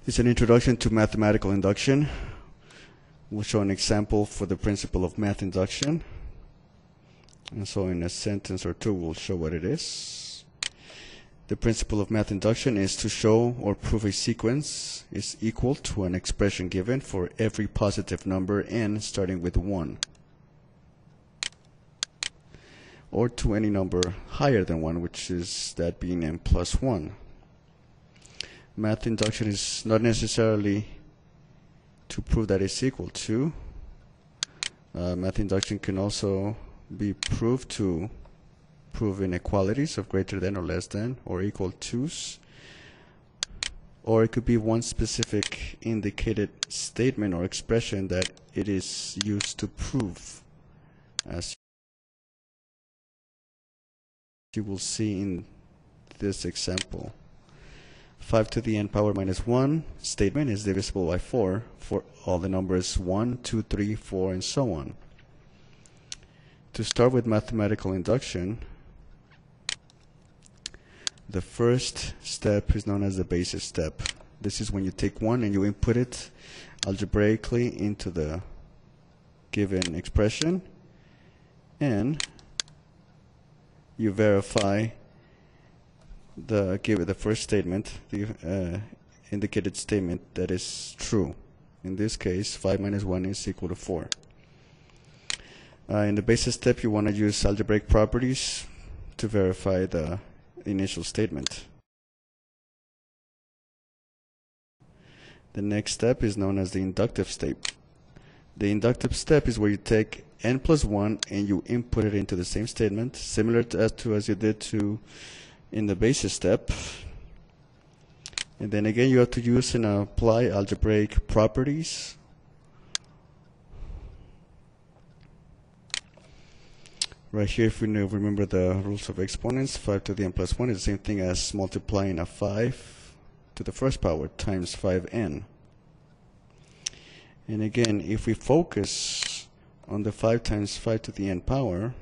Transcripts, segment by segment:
It's an introduction to mathematical induction. We'll show an example for the principle of math induction. And so in a sentence or two, we'll show what it is. The principle of math induction is to show or prove a sequence is equal to an expression given for every positive number n starting with 1, or to any number higher than 1, which is that being n plus 1. Math induction is not necessarily to prove that it's equal to. Math induction can also be proved to prove inequalities of greater than or less than or equal to's, or it could be one specific indicated statement or expression that it is used to prove, as you will see in this example. 5 to the n power minus 1 statement is divisible by 4 for all the numbers 1, 2, 3, 4, and so on. To start with mathematical induction, the first step is known as the basis step. This is when you take 1 and you input it algebraically into the given expression, and you verify the first statement, the indicated statement that is true. In this case, 5 minus 1 is equal to 4. In the basis step, you want to use algebraic properties to verify the initial statement. The next step is known as the inductive step. The inductive step is where you take n plus 1 and you input it into the same statement, similar as you did in the basis step. And then again, you have to use and apply algebraic properties. Right here, if we remember the rules of exponents, 5 to the n plus 1 is the same thing as multiplying a 5 to the first power times 5n. And again, if we focus on the 5 times 5 to the n power,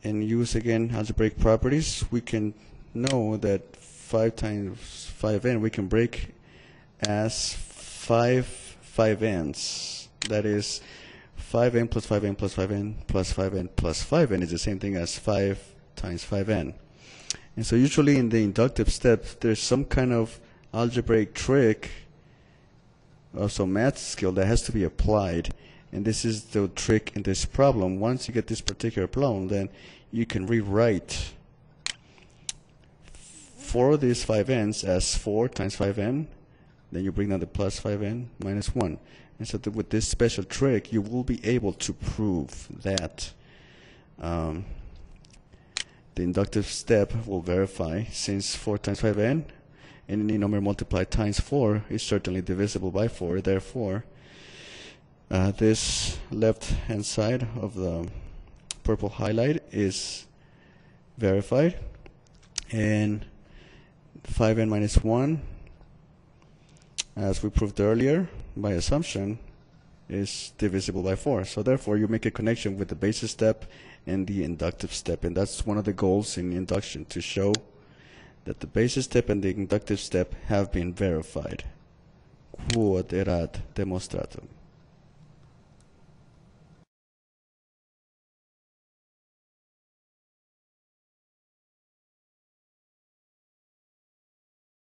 and use again algebraic properties, we can know that 5 times 5n we can break as 5 5n's. That is, 5n plus 5n plus 5n plus 5n plus 5n is the same thing as 5 times 5n. And so usually in the inductive step, there's some kind of algebraic trick or some math skill that has to be applied. And this is the trick in this problem. Once you get this particular problem, then you can rewrite for these 5n's as 4 times 5n. Then you bring down the plus 5n minus 1. And so with this special trick, you will be able to prove that the inductive step will verify, since 4 times 5n and any number multiplied times 4 is certainly divisible by 4. Therefore, this left-hand side of the purple highlight is verified, and 5n minus 1, as we proved earlier by assumption, is divisible by 4. So therefore, you make a connection with the basis step and the inductive step, and that's one of the goals in induction, to show that the basis step and the inductive step have been verified. Quod erat demonstratum.